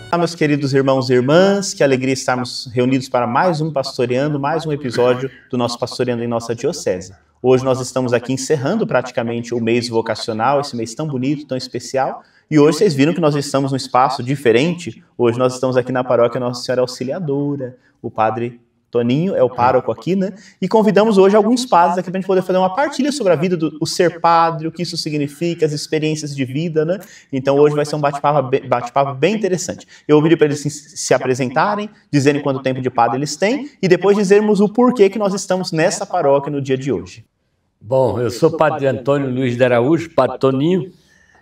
Olá, meus queridos irmãos e irmãs, que alegria estarmos reunidos para mais um Pastoreando, mais um episódio do nosso Pastoreando em nossa Diocese. Hoje nós estamos aqui encerrando praticamente o mês vocacional, esse mês tão bonito, tão especial, e hoje vocês viram que nós estamos num espaço diferente. Hoje nós estamos aqui na paróquia Nossa Senhora Auxiliadora, o padre Toninho é o pároco aqui, né? E convidamos hoje alguns padres aqui para a gente poder fazer uma partilha sobre a vida do ser padre, o que isso significa, as experiências de vida, né? Então hoje vai ser um bate-papo bem interessante. Eu vou pedir para eles se apresentarem, dizerem quanto tempo de padre eles têm e depois dizermos o porquê que nós estamos nessa paróquia no dia de hoje. Bom, eu sou padre Antônio Luiz de Araújo, padre Toninho.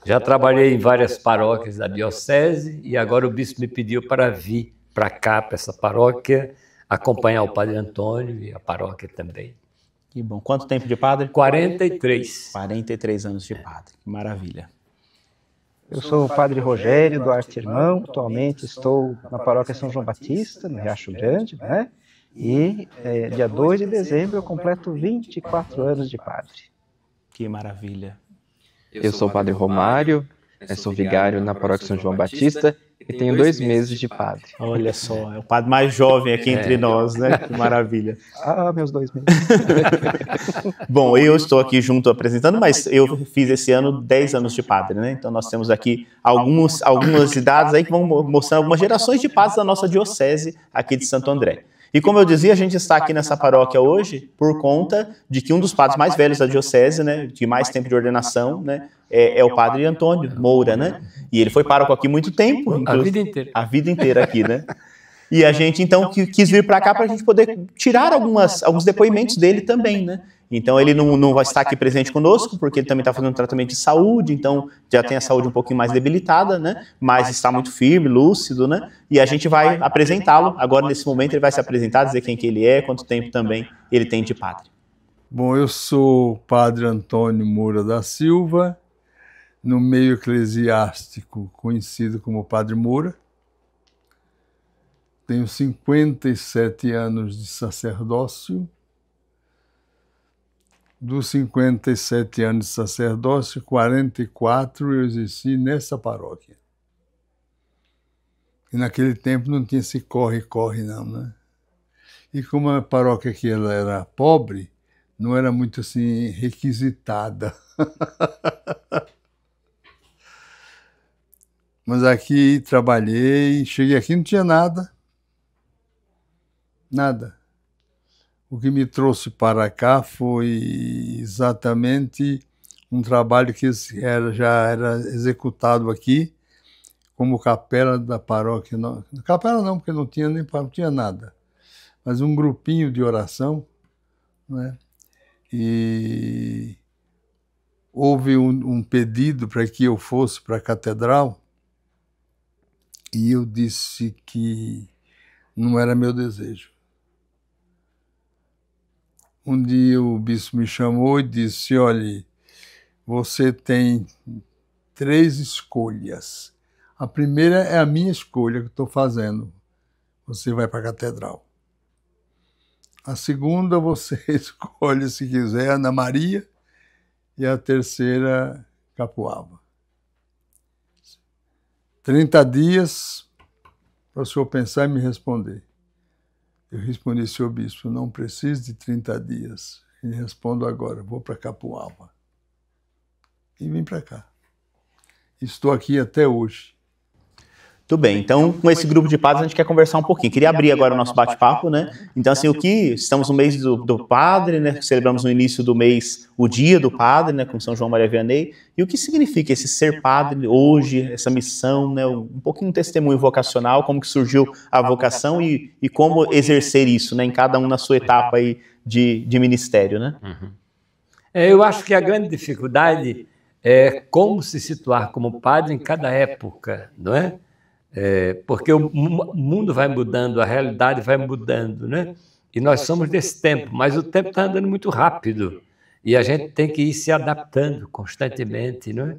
Já trabalhei em várias paróquias da diocese e agora o bispo me pediu para vir para cá, para essa paróquia, acompanhar o padre Antônio e a paróquia também. Que bom. Quanto tempo de padre? 43. 43 anos de padre. Que maravilha. Eu sou o padre Rogério Duarte Irmão, atualmente estou na paróquia São João Batista, no Riacho Grande, né? E dia 2 de dezembro eu completo 24 anos de padre. Que maravilha. Eu sou o padre Romário, sou vigário na paróquia São João Batista e tenho 2 meses de padre. Olha só, é o padre mais jovem aqui entre nós, né? Que maravilha. Ah, meus 2 meses. Bom, eu estou aqui junto apresentando, mas eu fiz esse ano 10 anos de padre, né? Então nós temos aqui algumas idades aí que vão mostrar algumas gerações de padres da nossa diocese aqui de Santo André. E como eu dizia, a gente está aqui nessa paróquia hoje por conta de que um dos padres mais velhos da diocese, né, de mais tempo de ordenação, né, é o padre Antônio Moura, né? E ele foi pároco aqui muito tempo. A vida inteira. A vida inteira aqui, né? E a gente, então, quis vir para cá para a gente poder tirar alguns depoimentos dele também, né? Então, ele não vai estar aqui presente conosco, porque ele também está fazendo um tratamento de saúde, então já tem a saúde um pouquinho mais debilitada, né? Mas está muito firme, lúcido, né? E a gente vai apresentá-lo. Agora, nesse momento, ele vai se apresentar, dizer quem que ele é, quanto tempo também ele tem de padre. Bom, eu sou o padre Antônio Moura da Silva, no meio eclesiástico conhecido como Padre Moura. Tenho 57 anos de sacerdócio. Dos 57 anos de sacerdócio, 44 eu exerci nessa paróquia. E naquele tempo não tinha esse corre-corre não, né? E como a paróquia aqui ela era pobre, não era muito assim requisitada. Mas aqui trabalhei, cheguei aqui não tinha nada. Nada. O que me trouxe para cá foi exatamente um trabalho que já era executado aqui como capela da paróquia. Não, capela não, porque não tinha nada. Mas um grupinho de oração, né? E houve um pedido para que eu fosse para a catedral e eu disse que não era meu desejo. Um dia o bispo me chamou e disse, olha, você tem 3 escolhas. A primeira é a minha escolha que estou fazendo. Você vai para a catedral. A segunda você escolhe, se quiser, Ana Maria. E a terceira, Capoava. 30 dias para o senhor pensar e me responder. Eu respondi, senhor bispo, não preciso de 30 dias. E respondo agora, vou para Capoava. E vim para cá. Estou aqui até hoje. Tudo bem, então com esse grupo de padres a gente quer conversar um pouquinho. Queria abrir agora o nosso bate-papo, né? Então assim, estamos no mês do padre, né? Celebramos no início do mês o dia do padre, né? Com São João Maria Vianney. E o que significa esse ser padre hoje, essa missão, né? Um pouquinho um testemunho vocacional, como que surgiu a vocação e como exercer isso, né? Em cada um na sua etapa aí de ministério, né? Uhum. Eu acho que a grande dificuldade é como se situar como padre em cada época, não é? Porque o mundo vai mudando, a realidade vai mudando, né? E nós somos desse tempo, mas o tempo está andando muito rápido e a gente tem que ir se adaptando constantemente, não é?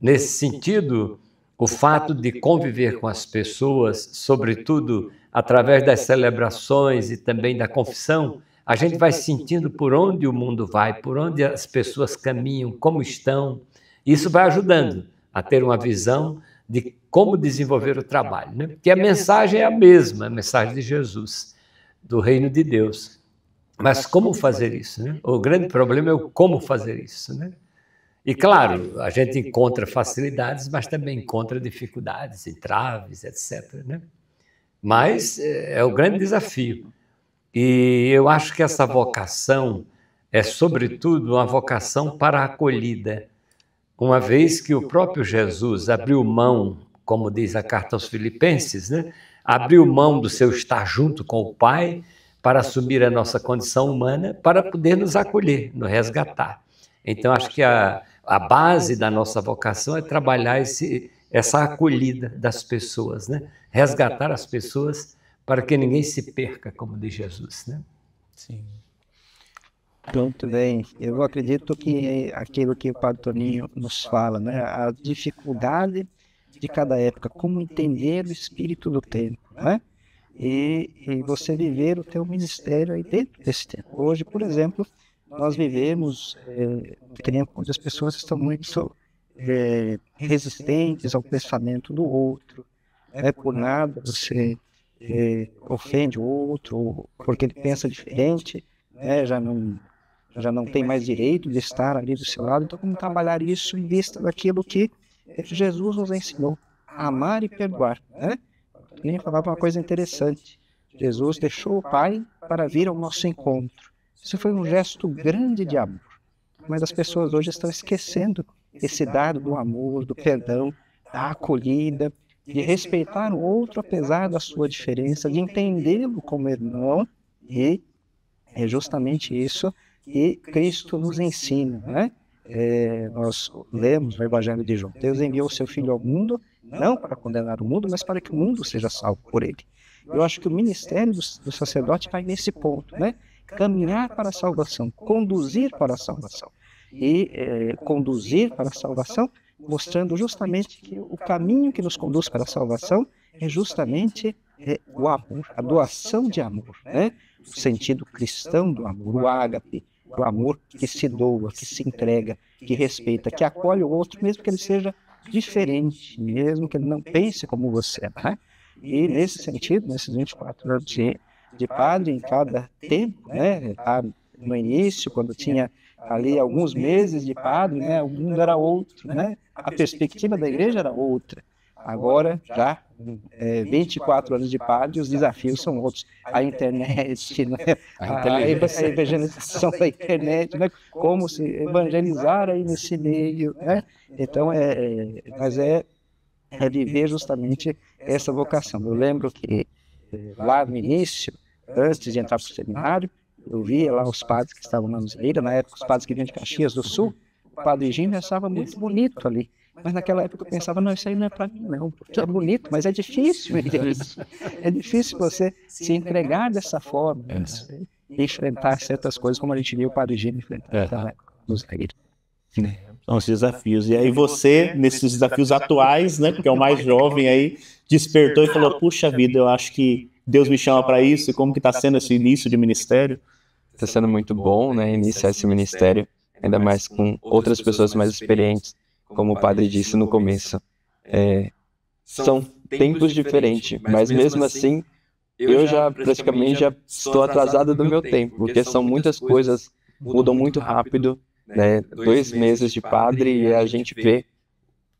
Nesse sentido, o fato de conviver com as pessoas, sobretudo através das celebrações e também da confissão, a gente vai sentindo por onde o mundo vai, por onde as pessoas caminham, como estão. Isso vai ajudando a ter uma visão de como desenvolver o trabalho, né? Porque a mensagem é a mesma, a mensagem de Jesus, do reino de Deus. Mas como fazer isso, né? O grande problema é o como fazer isso, né? E claro, a gente encontra facilidades, mas também encontra dificuldades, entraves, etc., né? Mas é o grande desafio. E eu acho que essa vocação é, sobretudo, uma vocação para a acolhida, uma vez que o próprio Jesus abriu mão, como diz a carta aos Filipenses, né? Abriu mão do seu estar junto com o Pai para assumir a nossa condição humana, para poder nos acolher, nos resgatar. Então, acho que a base da nossa vocação é trabalhar essa acolhida das pessoas, né? Resgatar as pessoas para que ninguém se perca, como diz Jesus, né? Sim. Muito bem. Eu acredito que aquilo que o Padre Toninho nos fala, né? A dificuldade de cada época, como entender o espírito do tempo, né? E você viver o teu ministério aí dentro desse tempo. Hoje, por exemplo, nós vivemos um tempo onde as pessoas estão muito resistentes ao pensamento do outro, né? Por nada você ofende o outro, porque ele pensa diferente, né? Já não tem mais direito de estar ali do seu lado. Então, como trabalhar isso em vista daquilo que Jesus nos ensinou, a amar e perdoar, né? Ele falava uma coisa interessante. Jesus deixou o Pai para vir ao nosso encontro. Isso foi um gesto grande de amor. Mas as pessoas hoje estão esquecendo esse dado do amor, do perdão, da acolhida, de respeitar o outro apesar da sua diferença, de entendê-lo como irmão. E é justamente isso que Cristo nos ensina, né? Nós lemos no Evangelho de João: Deus enviou o seu Filho ao mundo, não para condenar o mundo, mas para que o mundo seja salvo por ele. Eu acho que o ministério do sacerdote vai nesse ponto, né? Caminhar para a salvação, conduzir para a salvação. E conduzir para a salvação, mostrando justamente que o caminho que nos conduz para a salvação é justamente o amor, a doação de amor, né? O sentido cristão do amor, o ágape, o amor que se doa, que se entrega, que respeita, que acolhe o outro, mesmo que ele seja diferente, mesmo que ele não pense como você, né? E nesse sentido, nesses 24 anos de padre, em cada tempo, né? No início, quando tinha ali alguns meses de padre, né? O mundo era outro, né? A perspectiva da igreja era outra. Agora, já 24 anos de padre, os desafios são outros. A internet, né? A evangelização da internet, né? Como se evangelizar aí nesse meio, né? Então, mas é viver justamente essa vocação. Eu lembro que lá no início, antes de entrar para o seminário, eu via lá os padres que estavam na Nuzileira, na época os padres que vinham de Caxias do Sul, o padre Gino achava muito bonito ali. Mas naquela época eu pensava, não, isso aí não é para mim não, porque é bonito, mas é difícil. É difícil você se entregar dessa forma, né? E enfrentar certas coisas como a gente viu o padre Gino enfrentar naquela época nos Nuzileira. São os desafios. E aí você, nesses desafios atuais, né, porque é o mais jovem aí, despertou e falou, puxa vida, eu acho que Deus me chama para isso, e como que está sendo esse início de ministério? Está sendo muito bom, né, iniciar esse ministério, ainda mais com outras pessoas mais experientes, como o padre disse no começo. São tempos diferentes, mas mesmo assim, eu já praticamente já estou atrasado do meu tempo, porque são muitas coisas, mudam muito rápido, né? 2 meses de padre e a gente vê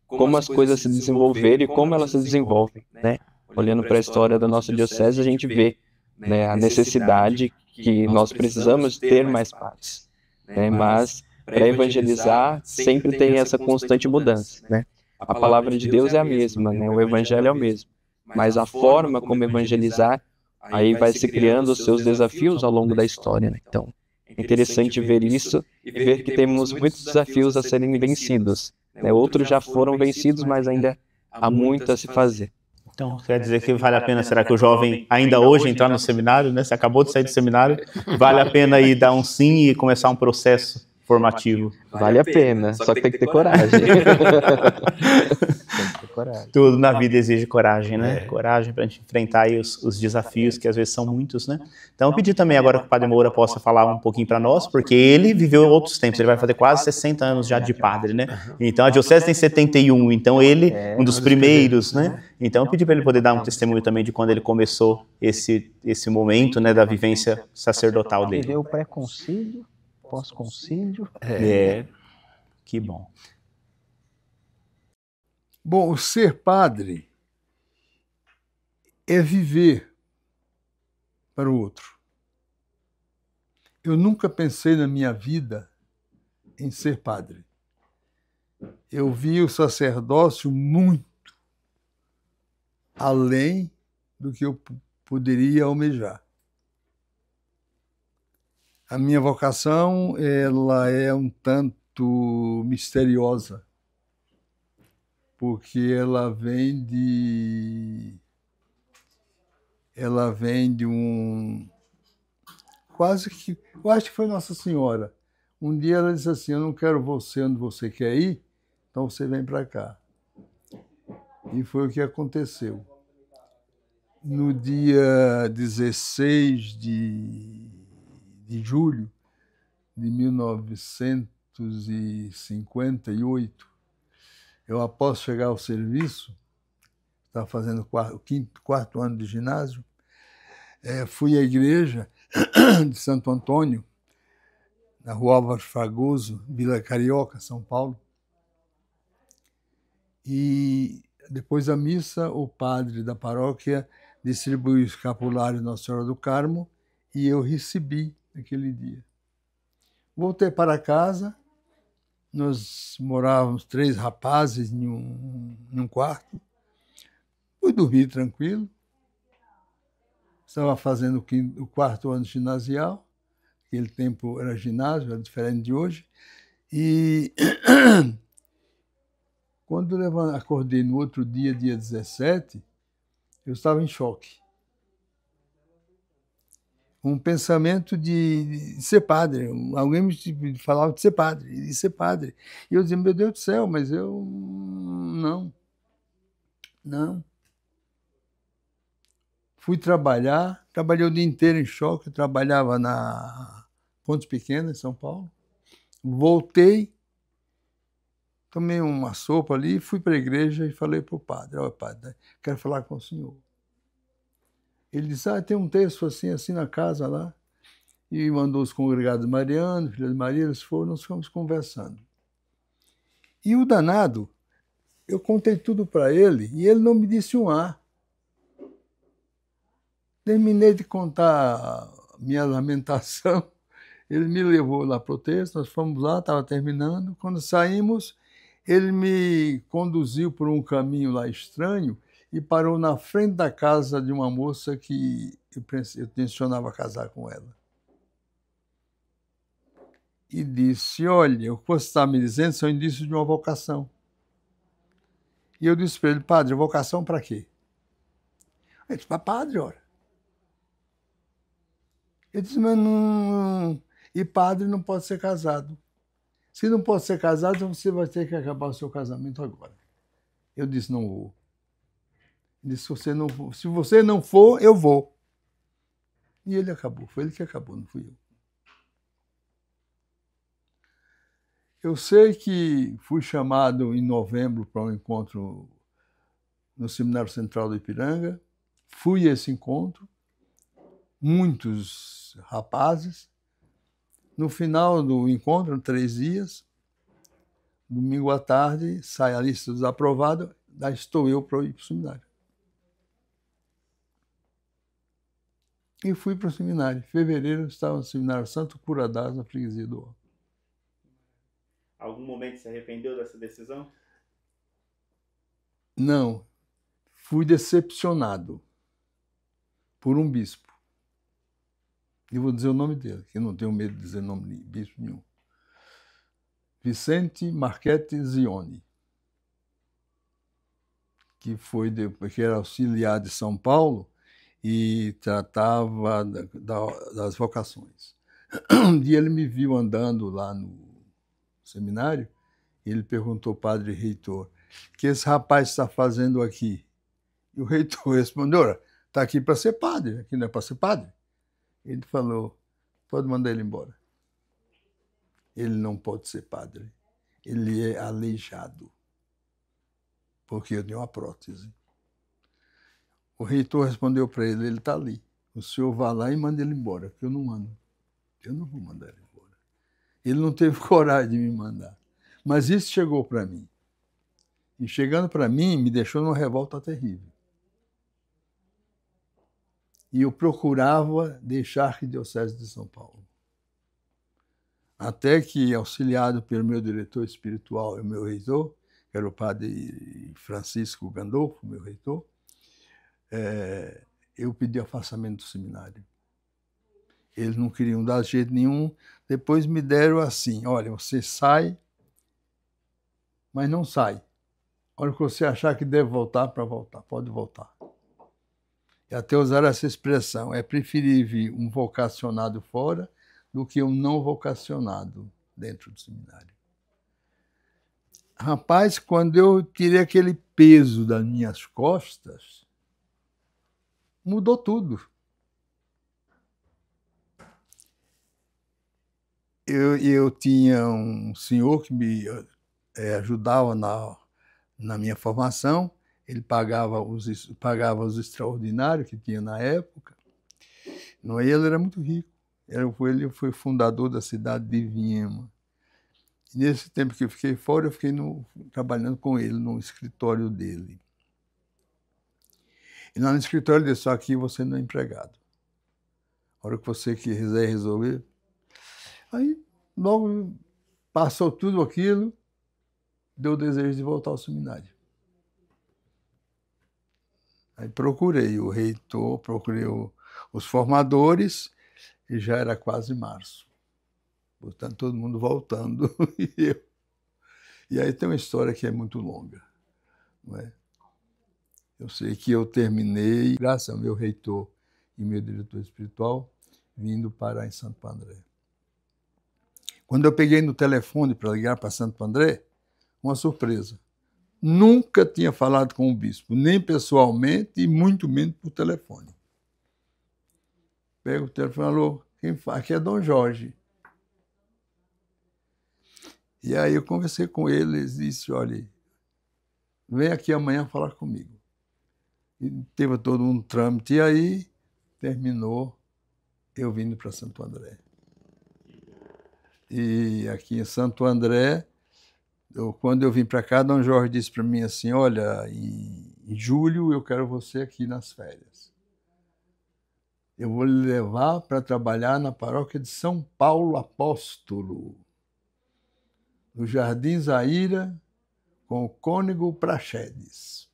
como as coisas se desenvolveram e como elas se desenvolvem, né? Olhando para a história da nossa diocese, a gente vê, né, a necessidade que nós precisamos ter mais padres, né? Mas para evangelizar sempre tem essa constante mudança, né? A palavra de Deus é a mesma, né? O evangelho é o mesmo, mas a forma como evangelizar, aí vai se criando os seus desafios ao longo da história, né? Então, é interessante ver isso e ver que temos muitos desafios a serem vencidos, né? Outros já foram vencidos, mas ainda há muito a se fazer. Então, quer dizer que vale a pena, será que o jovem ainda hoje entrar no seminário, né? Você acabou de sair do seminário, vale a pena ir dar um sim e começar um processo formativo. Vale a pena, só que tem que ter coragem. Coragem. Tudo na vida exige coragem, né? Coragem para a gente enfrentar aí os desafios, que às vezes são muitos, né? Então, eu pedi também agora que o Padre Moura possa falar um pouquinho para nós, porque ele viveu outros tempos, ele vai fazer quase 60 anos já de padre, né? Então, a diocese tem 71, então ele, um dos primeiros, né? Então, eu pedi para ele poder dar um testemunho também de quando ele começou esse momento, né, da vivência sacerdotal dele. Viveu pré-concílio, pós-concílio. Que bom. Bom, o ser padre é viver para o outro. Eu nunca pensei na minha vida em ser padre. Eu vi o sacerdócio muito além do que eu poderia almejar. A minha vocação, ela é um tanto misteriosa, porque ela vem de um... Quase que... Eu acho que foi Nossa Senhora. Um dia ela disse assim, eu não quero você onde você quer ir, então você vem para cá. E foi o que aconteceu. No dia 16 de julho de 1958, eu, após chegar ao serviço, estava fazendo o quarto ano de ginásio, fui à igreja de Santo Antônio, na Rua Álvares Fragoso, Vila Carioca, São Paulo. E depois da missa, o padre da paróquia distribuiu o escapulário Nossa Senhora do Carmo e eu recebi naquele dia. Voltei para casa, nós morávamos 3 rapazes em um quarto, fui dormir tranquilo, estava fazendo o quarto ano ginasial, aquele tempo era ginásio, era diferente de hoje, e quando eu acordei no outro dia, dia 17, eu estava em choque. Um pensamento de ser padre. Alguém me falava de ser padre, de ser padre. E eu dizia, meu Deus do céu, mas eu não. Fui trabalhar, trabalhei o dia inteiro em choque, trabalhava na Ponte Pequena, em São Paulo. Voltei, tomei uma sopa ali, fui para a igreja e falei para o padre, olha, padre, quero falar com o senhor. Ele disse, tem um texto assim na casa lá. E mandou os congregados marianos, filha de Maria, eles foram, nós ficamos conversando. E o danado, eu contei tudo para ele e ele não me disse um A. Terminei de contar a minha lamentação, ele me levou lá para o texto, nós fomos lá, estava terminando. Quando saímos, ele me conduziu por um caminho lá estranho e parou na frente da casa de uma moça que eu intencionava casar com ela. E disse, olha, o que você está me dizendo são indícios de uma vocação. E eu disse para ele, padre, vocação para quê? Ele disse, para padre, ora. Ele disse, mas não... E padre não pode ser casado. Se não pode ser casado, você vai ter que acabar o seu casamento agora. Eu disse, não vou. Ele disse, se você não for, eu vou. E ele acabou, foi ele que acabou, não fui eu. Eu sei que fui chamado em novembro para um encontro no Seminário Central do Ipiranga. Fui a esse encontro, muitos rapazes. No final do encontro, 3 dias, domingo à tarde, sai a lista dos aprovados, daí estou eu para ir para o seminário. E fui para o seminário. Em fevereiro, estava no Seminário Santo Curadás, na freguesia do Ó. Algum momento se arrependeu dessa decisão? Não. Fui decepcionado por um bispo. E vou dizer o nome dele, que eu não tenho medo de dizer nome de bispo nenhum. Vicente Marchetti Zioni, que era auxiliar de São Paulo e tratava das vocações. Um dia ele me viu andando lá seminário, ele perguntou ao padre reitor, o que esse rapaz está fazendo aqui? E o reitor respondeu, está aqui para ser padre, aqui não é para ser padre. Ele falou, pode mandar ele embora. Ele não pode ser padre. Ele é aleijado, porque eu tenho uma prótese. O reitor respondeu para ele, ele está ali. O senhor vai lá e manda ele embora, porque eu não mando. Eu não vou mandar ele embora. Ele não teve coragem de me mandar. Mas isso chegou para mim. E chegando para mim, me deixou numa revolta terrível. E eu procurava deixar a Arquidiocese de São Paulo. Até que, auxiliado pelo meu diretor espiritual e o meu reitor, que era o padre Francisco Gandolfo, meu reitor, eu pedi afastamento do seminário. Eles não queriam dar jeito nenhum. Depois me deram assim, olha, você sai, mas não sai. A hora que você achar que deve voltar, para voltar, pode voltar. E até usar essa expressão, é preferível um vocacionado fora do que um não vocacionado dentro do seminário. Rapaz, quando eu tirei aquele peso das minhas costas, mudou tudo. Eu tinha um senhor que me ajudava na minha formação, ele pagava os extraordinários que tinha na época. Não, ele era muito rico. Ele foi fundador da cidade de Viema. E nesse tempo que eu fiquei fora, eu fiquei trabalhando com ele no escritório dele. E lá no escritório ele disse, só aqui você não é empregado. A hora que você quiser resolver. Aí, logo passou tudo aquilo, deu o desejo de voltar ao seminário. Aí procurei o reitor, procurei os formadores, e já era quase março. Portanto, todo mundo voltando. E aí tem uma história que é muito longa. Não é? Eu sei que eu terminei, graças ao meu reitor e meu diretor espiritual, vindo parar em Santo André. Quando eu peguei no telefone para ligar para Santo André, uma surpresa. Nunca tinha falado com o bispo, nem pessoalmente e muito menos por telefone. Pego o telefone e falou, quem fala? Aqui é Dom Jorge. E aí eu conversei com ele, ele disse, olha, vem aqui amanhã falar comigo. E teve todo um trâmite, e aí terminou eu vindo para Santo André. E aqui em Santo André, quando eu vim para cá, Dom Jorge disse para mim assim, olha, em julho eu quero você aqui nas férias. Eu vou lhe levar para trabalhar na paróquia de São Paulo Apóstolo, no Jardim Zaira, com o cônego Praxedes.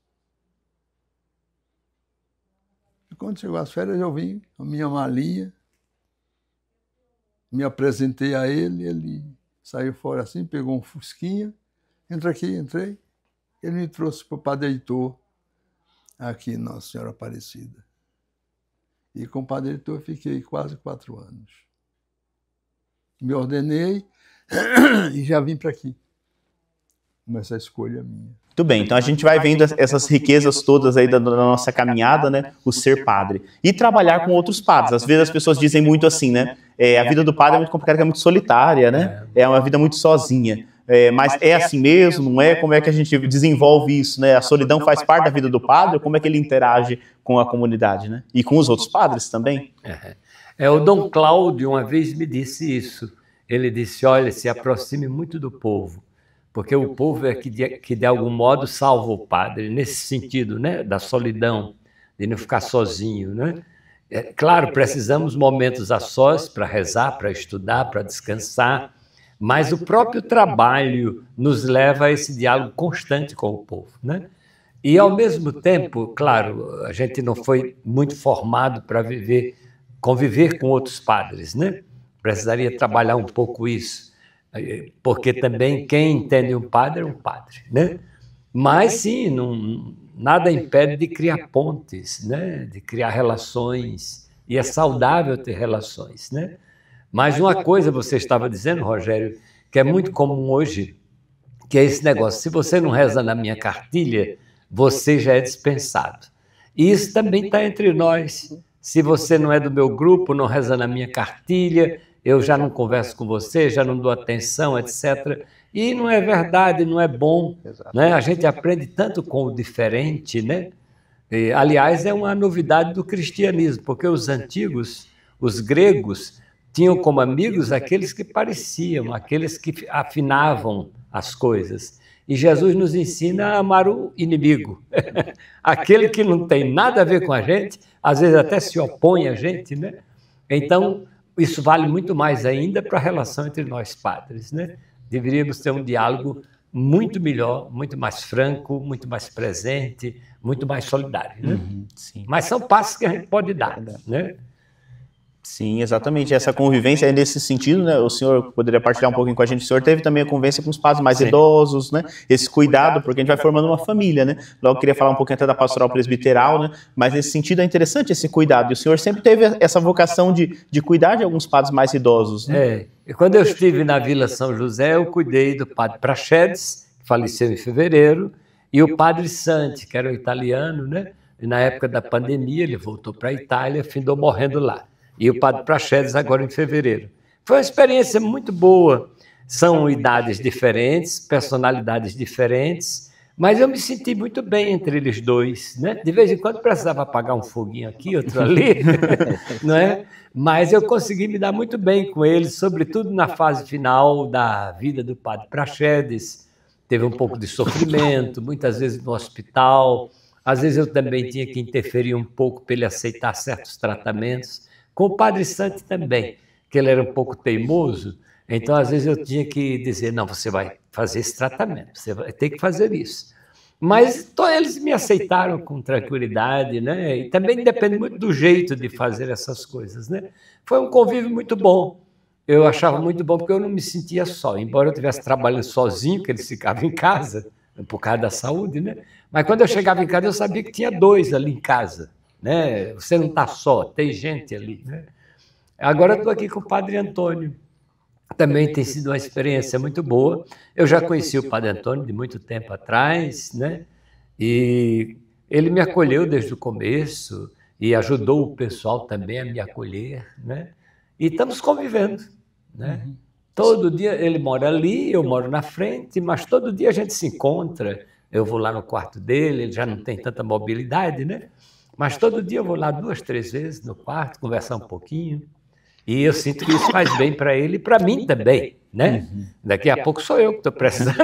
E quando chegou as férias, eu vim com a minha malinha, me apresentei a ele, ele saiu fora assim, pegou um fusquinha, entra aqui, entrei, ele me trouxe para o Padre Heitor, aqui Nossa Senhora Aparecida. E com o Padre Heitor fiquei quase 4 anos. Me ordenei e já vim para aqui. Mas essa escolha é minha. Muito bem, então a gente vai vendo essas riquezas todas aí da nossa caminhada, né? O ser padre. E trabalhar com outros padres. Às vezes as pessoas dizem muito assim, né? A vida do padre é muito complicada, é muito solitária, né? É uma vida muito sozinha. Mas é assim mesmo, não é? Como é que a gente desenvolve isso, né? A solidão faz parte da vida do padre, ou como é que ele interage com a comunidade, né? E com os outros padres também? O Dom Cláudio uma vez me disse isso. Ele disse, olha, se aproxime muito do povo, porque o povo é que de algum modo salva o padre, nesse sentido, né? Da solidão, de não ficar sozinho, né? Claro, precisamos momentos a sós para rezar, para estudar, para descansar, mas o próprio trabalho nos leva a esse diálogo constante com o povo, né? E, ao mesmo tempo, claro, a gente não foi muito formado para conviver com outros padres, né? Precisaria trabalhar um pouco isso, porque também quem entende um padre é um padre, né? Mas, sim, nada impede de criar pontes, né? De criar relações, e é saudável ter relações, né? Mas uma coisa você estava dizendo, Rogério, que é muito comum hoje, que é esse negócio, se você não reza na minha cartilha, você já é dispensado. E isso também está entre nós. Se você não é do meu grupo, não reza na minha cartilha, eu já não converso com você, já não dou atenção, etc. E não é verdade, não é bom. Né? A gente aprende tanto com o diferente, né? E, aliás, é uma novidade do cristianismo, porque os antigos, os gregos, tinham como amigos aqueles que pareciam, aqueles que afinavam as coisas. E Jesus nos ensina a amar o inimigo. Aquele que não tem nada a ver com a gente, às vezes até se opõe a gente, né? Então, isso vale muito mais ainda para a relação entre nós padres, né? Deveríamos ter um diálogo muito melhor, muito mais franco, muito mais presente, muito mais solidário, né? Sim. Mas são passos que a gente pode dar, né? Sim, exatamente. Essa convivência é nesse sentido, né? O senhor poderia partilhar um pouquinho com a gente. O senhor teve também a convivência com os padres mais idosos, né? Esse cuidado, porque a gente vai formando uma família, né? Logo, eu queria falar um pouquinho até da pastoral presbiteral, né? Mas nesse sentido é interessante esse cuidado. E o senhor sempre teve essa vocação de cuidar de alguns padres mais idosos, né? E quando eu estive na Vila São José, eu cuidei do padre Praxedes, que faleceu em fevereiro, e o padre Santi, que era um italiano, né? E na época da pandemia, ele voltou para a Itália, findou morrendo lá. E o padre Praxedes agora em fevereiro. Foi uma experiência muito boa. São idades diferentes, personalidades diferentes, mas eu me senti muito bem entre eles dois, né? De vez em quando precisava apagar um foguinho aqui, outro ali, não é? Mas eu consegui me dar muito bem com eles, sobretudo na fase final da vida do padre Praxedes. Teve um pouco de sofrimento, muitas vezes no hospital. Às vezes eu também tinha que interferir um pouco para ele aceitar certos tratamentos. Com o padre Santi também, que ele era um pouco teimoso, então às vezes eu tinha que dizer, não, você vai fazer esse tratamento, você vai ter que fazer isso. Mas eles me aceitaram com tranquilidade, né? E também depende muito do jeito de fazer essas coisas, né? Foi um convívio muito bom. Eu achava muito bom porque eu não me sentia só, embora eu estivesse trabalhando sozinho, que eles ficavam em casa, por causa da saúde, né? Mas quando eu chegava em casa, eu sabia que tinha dois ali em casa. Né? Você não está só, tem gente ali. Né? Agora estou aqui com o padre Antônio. Também tem sido uma experiência muito boa. Eu já conheci o padre Antônio de muito tempo atrás, né? E ele me acolheu desde o começo e ajudou o pessoal também a me acolher. Né? E estamos convivendo. Né? Todo dia ele mora ali, eu moro na frente, mas todo dia a gente se encontra. Eu vou lá no quarto dele, ele já não tem tanta mobilidade, né? Mas todo dia eu vou lá 2, 3 vezes no quarto, conversar um pouquinho. E eu sinto que isso faz bem para ele e para mim também, né? Daqui a pouco sou eu que estou precisando.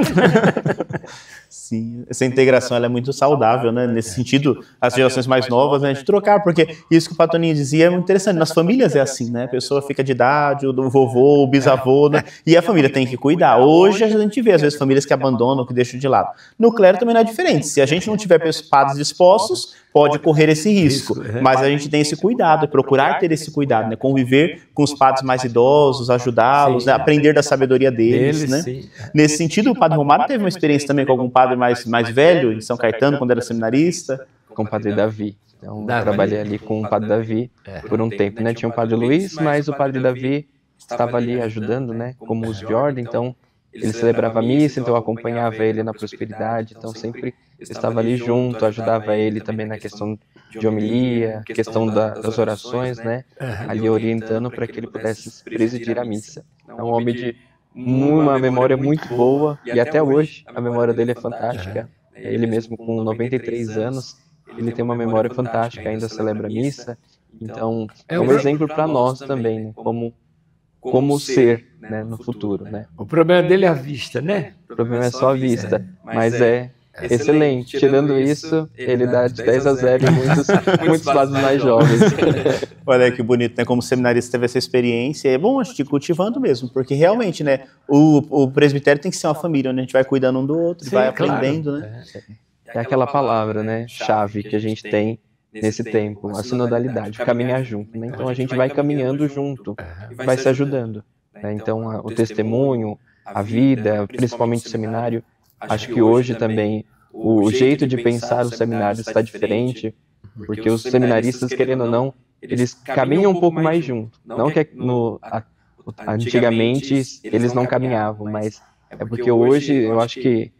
Sim, essa integração ela é muito saudável, né? Nesse sentido, as gerações mais novas, né, de trocar, porque isso que o Patoninho dizia é muito interessante. Nas famílias é assim, né? A pessoa fica de idade, o vovô, o bisavô, né? E a família tem que cuidar. Hoje a gente vê, às vezes, famílias que abandonam, que deixam de lado. No clero também não é diferente. Se a gente não tiver padres dispostos, pode correr esse risco. Mas a gente tem esse cuidado, procurar ter esse cuidado, né? Conviver com os padres mais idosos, ajudá-los, né? Aprender da sabedoria deles, né? Sim. Nesse sentido, o padre Romário teve uma experiência também com algum padre mais velho, em São Caetano, quando era seminarista. Com o padre Davi. Então, eu trabalhei ali com o padre Davi por um tempo, né? Tinha o padre Luiz, mas o padre Davi estava ali ajudando, né? Como uso de ordem, então ele celebrava a missa, então eu acompanhava ele na prosperidade, então sempre estava ali junto, ajudava ele também na questão de homilia, questão das orações, né? Ali orientando para que ele pudesse presidir a missa. É um homem de uma memória muito boa e até hoje a memória dele é fantástica. Ele mesmo com 93 anos, ele tem uma memória fantástica, ainda celebra a missa. Então, é um exemplo para nós também, né? Como ser, né, no futuro, né? O problema dele é a vista, né? O problema é só a vista, mas é excelente. Tirando isso, ele dá de 10 a 0 em muitos padres mais jovens. Olha que bonito, né? Como seminarista teve essa experiência. É bom a gente ir cultivando mesmo, porque realmente, né? O presbitério tem que ser uma família, onde a gente vai cuidando um do outro, Sim, vai claro. aprendendo, né? É aquela palavra, né, chave que a gente tem nesse tempo, a sinodalidade, caminhar junto, né? Então a gente vai caminhando junto, vai se ajudando, né? Então o testemunho, a vida, principalmente o seminário, acho que hoje também o jeito de pensar o seminário está diferente, porque os seminaristas, querendo ou não, eles caminham um pouco mais junto, não que o antigamente eles não caminhavam, mas é porque hoje eu acho que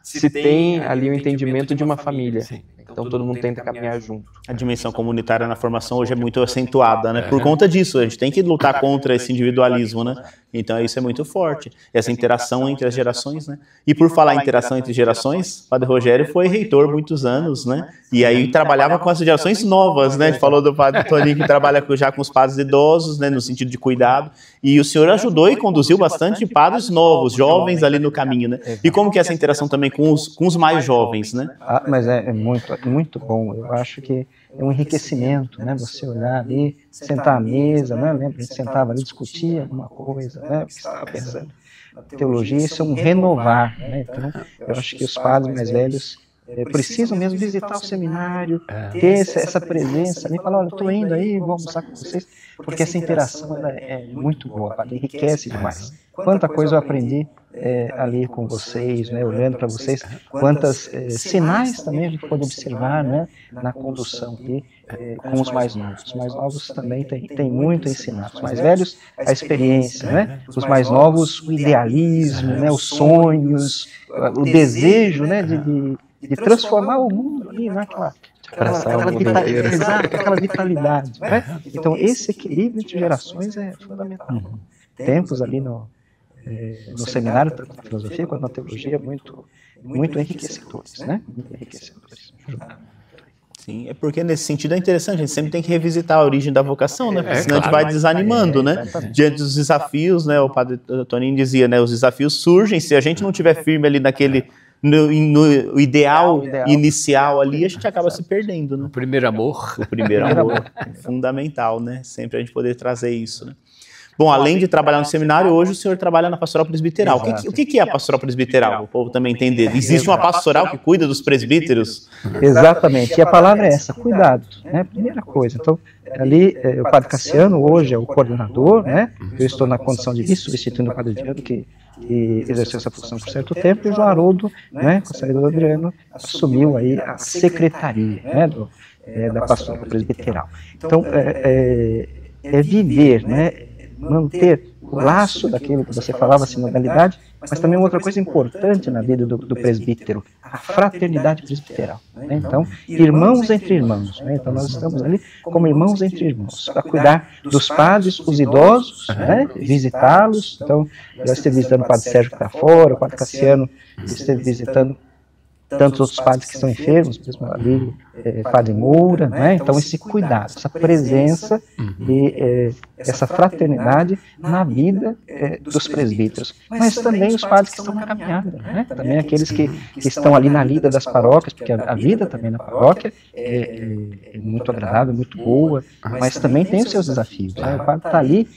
se tem ali o entendimento de uma família. Então todo mundo tenta caminhar junto. A dimensão comunitária na formação hoje é muito acentuada, né? Por conta disso, a gente tem que lutar contra esse individualismo, né? Então isso é muito forte, essa interação entre as gerações, né? E por falar em interação entre gerações, o Padre Rogério foi reitor muitos anos, né? E aí trabalhava com as gerações novas, né? A gente falou do Padre Toninho que trabalha já com os padres idosos, né? No sentido de cuidado. E o senhor ajudou e conduziu bastante padres novos, jovens ali no caminho, né? E como que é essa interação também com os mais jovens, né? Mas é muito bom. Eu acho que é um enriquecimento, né? Você olhar ali, sentar à mesa, né? Lembra, a gente sentava ali, discutia alguma coisa, né? O que estava pensando na teologia, isso é um renovar, né? Então, eu acho que os padres mais velhos precisam mesmo visitar o seminário, ter essa presença ali, falar, olha, estou indo aí, vou almoçar com vocês, porque essa interação é muito boa, enriquece demais. Quanta coisa eu aprendi ali com vocês, né, olhando para vocês, quantas sinais também a gente pode observar, né, na condução aqui com os mais novos. Os mais novos também têm muito a ensinar. Os mais velhos, a experiência, né? Os mais novos, o idealismo, né, os sonhos, o desejo, né, de transformar o mundo ali naquela aquela vitalidade, né? Então esse equilíbrio entre gerações é fundamental. Tempos ali no seminário, tanto na filosofia quanto na teologia, muito enriquecedores, né? Muito enriquecedores. Sim, é porque nesse sentido é interessante, a gente sempre tem que revisitar a origem da vocação, né? Porque senão a gente vai desanimando, né? Diante dos desafios, né? O Padre Toninho dizia, né? Os desafios surgem, se a gente não estiver firme ali naquele... No ideal inicial ali, a gente acaba se perdendo, né? O primeiro amor. O primeiro amor, fundamental, né? Sempre a gente poder trazer isso, né? Bom, além de trabalhar no seminário, hoje o senhor trabalha na pastoral presbiteral. O que é a pastoral presbiteral? O povo também entender. Existe uma pastoral que cuida dos presbíteros? Exatamente, e a palavra é essa, cuidado, né? Primeira coisa. Então, ali, o Padre Cassiano hoje é o coordenador, né? Eu estou na condição de vice, substituindo o Padre Adriano, que exerceu essa função por certo tempo, e o João Haroldo, né, com a saída do Adriano, assumiu aí a secretaria, né, da pastoral presbiteral. Então, é viver, né, manter o laço daquilo que você falava, sinodalidade, mas também outra coisa importante na vida do presbítero, a fraternidade presbiteral. Né? Então, irmãos entre irmãos. Né? Então, nós estamos ali como irmãos entre irmãos, para cuidar dos padres, os idosos, né? Visitá-los. Então, eu estive visitando o Padre Sérgio que está fora, o Padre Cassiano esteve visitando tantos outros padres que estão enfermos, mesmo ali, Padre Moura, né? Então esse cuidado, essa presença e essa fraternidade na vida dos presbíteros, mas também os padres que estão na caminhada, né? Também aqueles que estão ali na lida das paróquias, porque a vida também na paróquia é muito agradável, muito boa, mas também tem os seus desafios, né? O padre está ali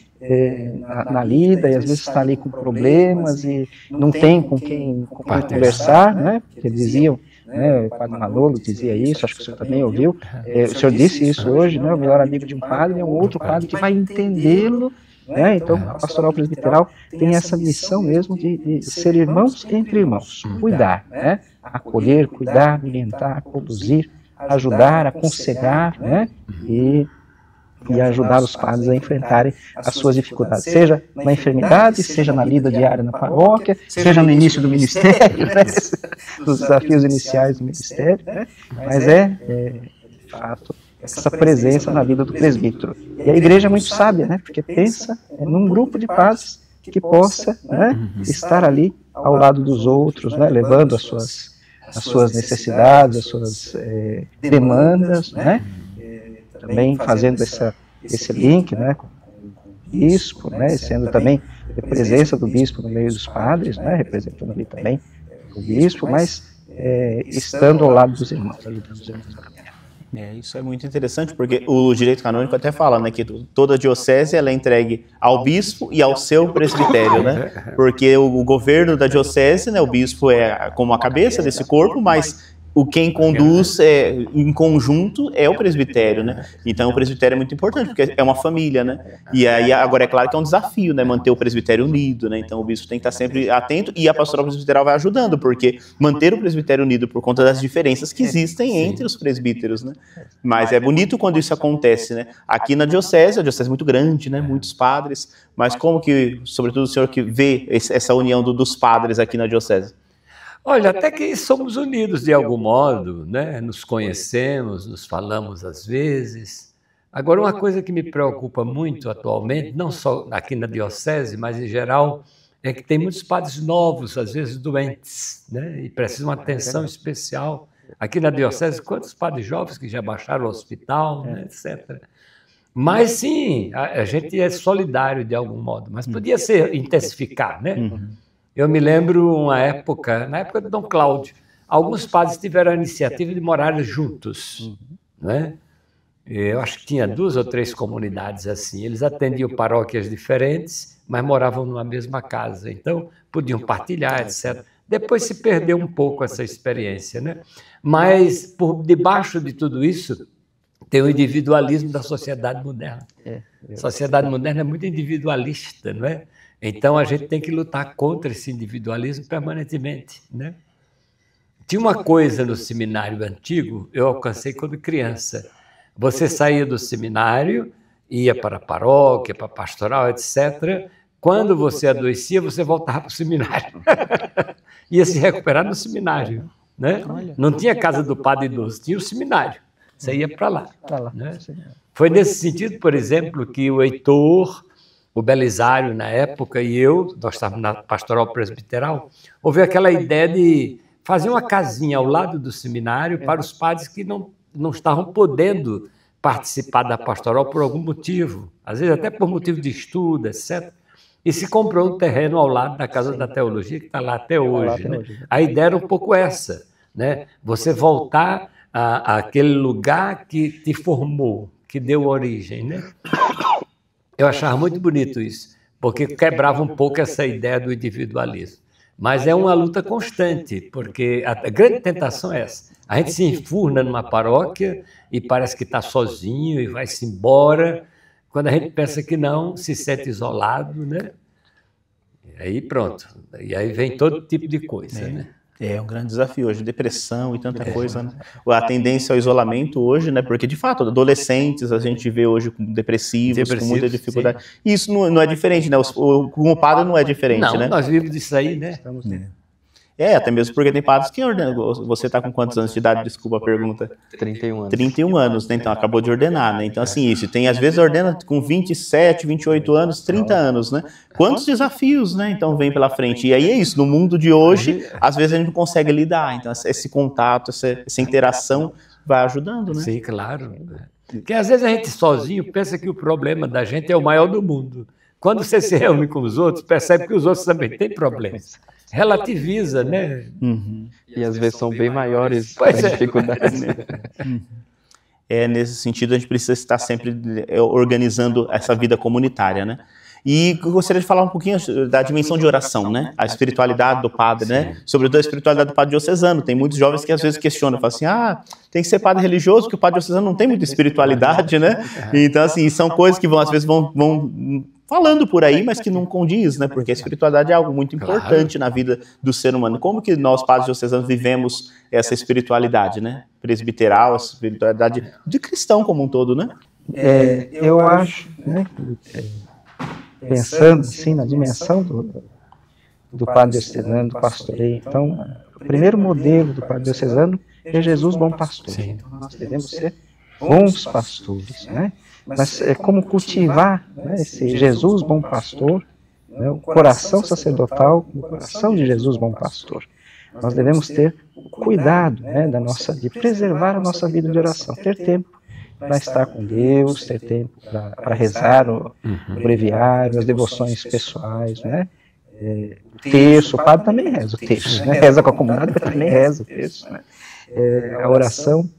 na lida e às vezes está ali com problemas e não tem com quem conversar, né? Porque diziam, né, o Padre Manolo dizia isso, acho que o senhor também ouviu, o senhor disse isso hoje, né? O melhor amigo de um padre é um outro padre que vai entendê-lo, né? Então a pastoral presbiteral tem essa missão mesmo de ser irmãos entre irmãos, cuidar, né? Acolher, cuidar, orientar, conduzir, ajudar, aconselhar, né? E ajudar os padres a enfrentarem as suas dificuldades, seja na enfermidade, seja na lida diária na paróquia, seja no início do ministério, né? Nos desafios iniciais do ministério, né? Mas de fato, essa presença na vida do presbítero. E a igreja é muito sábia, né? Porque pensa num grupo de padres que possa, né, estar ali ao lado dos outros, né, levando as suas necessidades, as suas demandas, né? Também fazendo esse link, né, com o bispo, né, sendo também a presença do bispo no meio dos padres, né, representando ali também o bispo, mas estando ao lado dos irmãos, ajudando os irmãos a caminhar. Isso é muito interessante, porque o direito canônico até fala, né, que toda diocese ela é entregue ao bispo e ao seu presbitério, né, porque o governo da diocese, né, o bispo é como a cabeça desse corpo, mas quem conduz em conjunto é o presbitério, né? Então o presbitério é muito importante, porque é uma família, né? E aí agora é claro que é um desafio, né? Manter o presbitério unido, né? Então o bispo tem que estar sempre atento e a pastoral presbiteral vai ajudando, porque manter o presbitério unido por conta das diferenças que existem entre os presbíteros, né? Mas é bonito quando isso acontece, né? Aqui na diocese, a diocese é muito grande, né? Muitos padres, mas como que, sobretudo o senhor que vê essa união dos padres aqui na diocese? Olha, até que somos unidos de algum modo, né? Nos conhecemos, nos falamos às vezes. Agora, uma coisa que me preocupa muito atualmente, não só aqui na diocese, mas em geral, é que tem muitos padres novos, às vezes doentes, né? E precisam de uma atenção especial. Aqui na diocese, quantos padres jovens que já baixaram ao hospital, né? Etc. Mas sim, a gente é solidário de algum modo, mas podia ser intensificar, né? Eu me lembro na época de Dom Cláudio, alguns padres tiveram a iniciativa de morar juntos, né? Eu acho que tinha 2 ou 3 comunidades assim. Eles atendiam paróquias diferentes, mas moravam numa mesma casa, então podiam partilhar, etc. Depois se perdeu um pouco essa experiência, né? Mas por debaixo de tudo isso tem o individualismo da sociedade moderna. A sociedade moderna é muito individualista, não é? Então, a gente tem que lutar contra esse individualismo permanentemente, né? Tinha uma coisa no seminário antigo, eu alcancei quando criança. Você saía do seminário, ia para a paróquia, para a pastoral, etc. Quando você adoecia, você voltava para o seminário. Ia se recuperar no seminário, né? Não tinha casa do padre idoso, tinha o seminário. Você ia para lá. Né? Foi nesse sentido, por exemplo, que o Heitor, o Belisário na época e nós estávamos na pastoral presbiteral, houve aquela ideia de fazer uma casinha ao lado do seminário para os padres que não estavam podendo participar da pastoral por algum motivo, às vezes até por motivo de estudo, etc. E se comprou um terreno ao lado da Casa da Teologia, que está lá até hoje. Né? A ideia era um pouco essa, né? Você voltar àquele lugar que te formou, que deu origem, né? Eu achava muito bonito isso, porque quebrava um pouco essa ideia do individualismo. Mas é uma luta constante, porque a grande tentação é essa. A gente se enfurna numa paróquia e parece que está sozinho e vai-se embora. Quando a gente pensa que não, se sente isolado, né? E aí pronto. E aí vem todo tipo de coisa, né? É um grande desafio hoje, depressão e tanta coisa, né? A tendência ao isolamento hoje, né? Porque, de fato, adolescentes a gente vê hoje depressivos com muita dificuldade. Sim. E isso não é diferente, né? Com o padre não é diferente, não, né? Nós vivemos disso aí, né? Até mesmo porque tem padres que ordenam. Você está com quantos anos de idade? Desculpa a pergunta. 31 anos. 31 anos, né? Então acabou de ordenar, né? Então, assim, isso. Tem, às vezes, ordena com 27, 28 anos, 30 anos, né? Quantos desafios, né? Então, vem pela frente. E aí é isso. No mundo de hoje, às vezes a gente não consegue lidar. Então, esse contato, essa interação vai ajudando, né? Sim, claro. Porque, às vezes, a gente sozinho pensa que o problema da gente é o maior do mundo. Quando você se reúne com os outros, percebe que os outros também têm problemas. Relativiza, né? E às vezes são bem maiores as dificuldades. Nesse sentido, a gente precisa estar sempre organizando essa vida comunitária, né? E eu gostaria de falar um pouquinho da dimensão de oração, né? A espiritualidade do padre, né? Sobretudo a espiritualidade do padre diocesano. Tem muitos jovens que às vezes questionam, falam assim, tem que ser padre religioso, porque o padre diocesano não tem muita espiritualidade, né? Então, assim, são coisas que às vezes vão falando por aí, mas que não condiz, né? Porque a espiritualidade é algo muito importante na vida do ser humano. Como que nós, padres diocesanos, vivemos essa espiritualidade, né? Presbiteral, a espiritualidade de cristão como um todo, né? Eu acho, né? Pensando assim na dimensão do padre diocesano, do pastoreio. Então, o primeiro modelo do padre diocesano é Jesus bom pastor. Então, nós devemos ser bons pastores, né? Mas como cultivar, né, esse Jesus bom pastor, né, o coração sacerdotal, o coração de Jesus bom pastor. Nós devemos ter cuidado, né, de preservar a nossa vida de oração, ter tempo para estar com Deus, ter tempo para rezar o breviário, as devoções pessoais, né? O terço, o padre também reza o terço, né? Reza com a comunidade, mas também reza o terço, né? A oração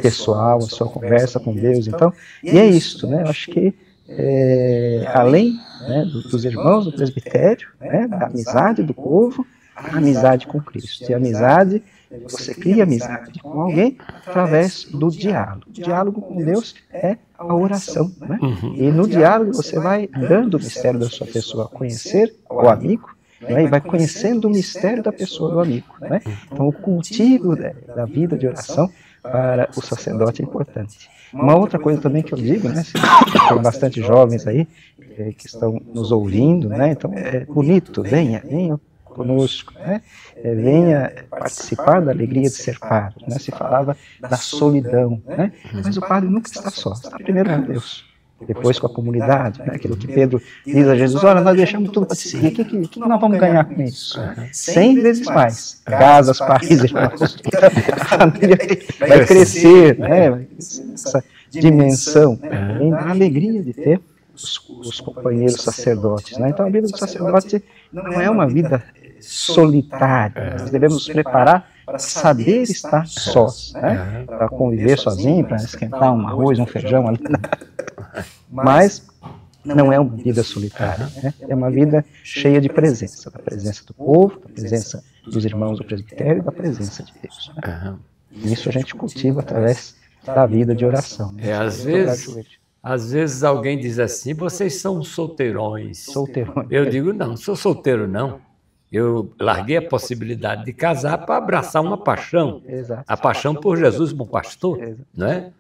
pessoal, a sua conversa com Deus, então, e é isso, né? Eu acho que além, né, dos irmãos do presbitério, né, da amizade do povo, a amizade com Cristo. E a amizade, você cria amizade com alguém através do diálogo. O diálogo com Deus é a oração, né? E no diálogo você vai dando o mistério da sua pessoa a conhecer o amigo, né? E vai conhecendo o mistério da pessoa do amigo, né? Então o cultivo da vida de oração para o sacerdote é importante. Uma outra coisa também que eu digo, né, tem bastante jovens aí que estão nos ouvindo, né, então é bonito, venha conosco, né, venha participar da alegria de ser padre, né, se falava da solidão, né, mas o padre nunca está só, está primeiro com Deus, depois com a comunidade, né, aquilo que Pedro diz a Jesus, olha, nós deixamos tudo para te seguir, o que nós vamos ganhar com isso? 100 vezes mais, casas, pais, irmãos, a família vai crescer, né, essa dimensão, vem da alegria de ter os companheiros sacerdotes, né, então a vida do sacerdote não é uma vida solitária, nós devemos nos preparar para saber estar sós, né, para conviver sozinho, para esquentar um arroz, um feijão ali, mas não é uma vida solitária, né? É uma vida cheia de presença, da presença do povo, da presença dos irmãos do presbitério e da presença de Deus, né? Isso a gente cultiva através da vida de oração, né? Às vezes alguém diz assim, vocês são solteirões. Solteirões. Eu digo, não sou solteiro não. Eu larguei a possibilidade de casar para abraçar uma paixão. Exato. A paixão por Jesus, bom pastor, não é?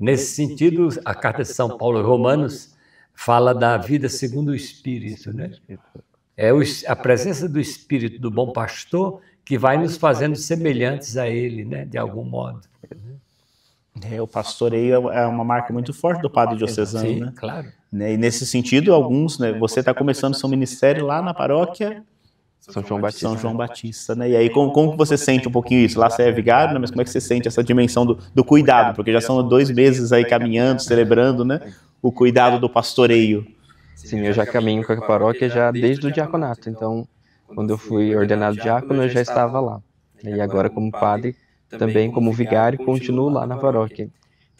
Nesse sentido, a carta de São Paulo aos Romanos fala da vida segundo o Espírito, né? É a presença do Espírito do bom pastor que vai nos fazendo semelhantes a ele, né? De algum modo. O pastoreio é uma marca muito forte do padre diocesano, Sim, né? claro. E nesse sentido, alguns, né? Você está começando seu ministério lá na paróquia São João Batista. São João Batista, né? E aí, como que você sente um pouquinho isso? Lá você é vigário, né? Mas como é que você sente essa dimensão do cuidado? Porque já são 2 meses aí caminhando, celebrando, né? O cuidado do pastoreio. Sim, eu já caminho com a paróquia já desde o diaconato. Então, quando eu fui ordenado diácono, eu já estava lá. E agora, como padre, também como vigário, continuo lá na paróquia.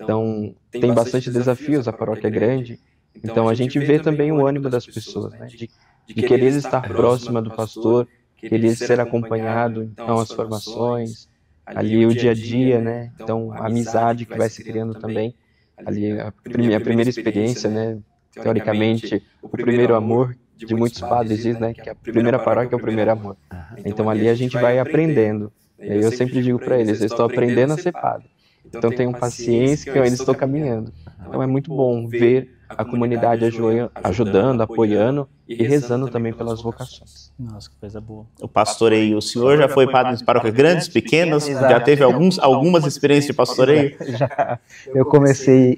Então, tem bastante desafios, a paróquia é grande. Então, a gente vê também o ânimo das pessoas, né? De querer estar próxima do pastor, querer ser acompanhado, então, as formações, ali o dia a dia, né? Então, a amizade que vai se criando também. Ali, a primeira experiência, né? Teoricamente, o primeiro amor de muitos padres diz, né? Que a primeira paróquia é o primeiro amor. Então, ali a gente vai aprendendo. Eu sempre digo para eles, eu estou aprendendo a ser padre. Então, tenham paciência que eu ainda estou caminhando. Então, é muito bom ver a comunidade ajudando, apoiando e rezando também pelas vocações. Nossa, que coisa boa. O pastoreio, o senhor já foi padre em paróquias grandes, pequenas? Já teve algumas experiências de pastoreio? Já. Eu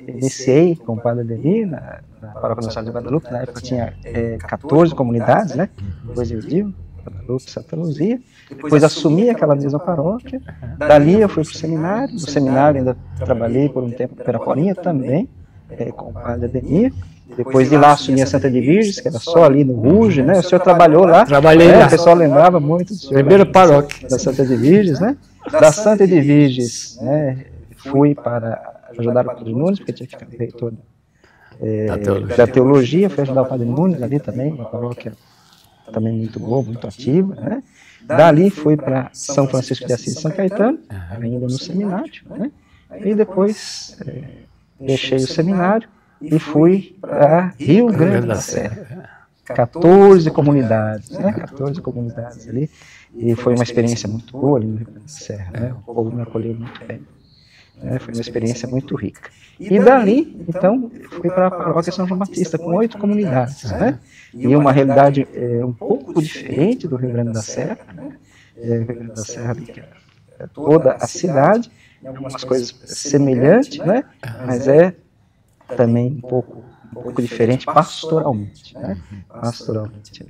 iniciei com o padre Ademir na paróquia Nossa Senhora de Guadalupe, na época tinha 14 comunidades, né? Depois eu digo, Guadalupe, Santa Luzia. Depois assumi aquela mesma paróquia. Dali eu fui para o seminário. No seminário ainda trabalhei por um tempo em Peraporinha também, com o padre Ademir. Depois de lá assumi a Santa de Virges, que era só ali no Ruge, né? O senhor trabalhou lá. Trabalhei lá. O pessoal lembrava muito do senhor. Primeira paróquia. Da Santa de Virges, né? Da Santa de Virges, né? Fui para ajudar o Padre Nunes, porque tinha que ficar reitor da teologia. Fui ajudar o Padre Nunes ali também, uma paróquia também muito boa, muito ativa, né? Dali fui para São Francisco de Assis e São Caetano, ainda no seminário, né? E depois deixei o seminário e fui para Rio Grande da Serra. 14 comunidades, né? 14 comunidades ali. E foi uma experiência muito boa ali no Rio Grande da Serra, né? O povo me acolheu muito bem. Foi uma experiência muito rica. E dali, então, fui para a paróquia São João Batista, com 8 comunidades, né? E uma realidade um pouco diferente do Rio Grande da Serra, né? O Rio Grande da Serra é toda a cidade, algumas coisas semelhantes, né? Mas é também um pouco diferente pastoralmente, né? Pastoralmente,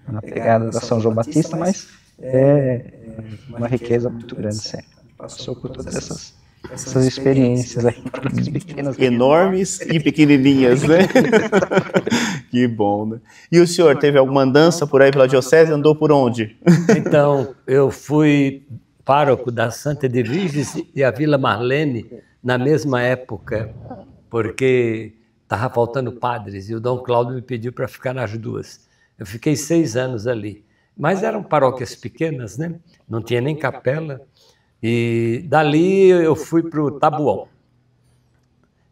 na pegada da São João Batista, mas é uma riqueza muito grande sempre. Passou por todas essas experiências aí, pequenas, enormes e pequenininhas, né? Que bom, né? E o senhor teve alguma andança por aí pela diocese? Andou por onde? Então, eu fui pároco da Santa de Virges e a Vila Marlene na mesma época, porque estava faltando padres e o Dom Cláudio me pediu para ficar nas duas. Eu fiquei 6 anos ali. mas eram paróquias pequenas, né? Não tinha nem capela. E dali eu fui para o Taboão.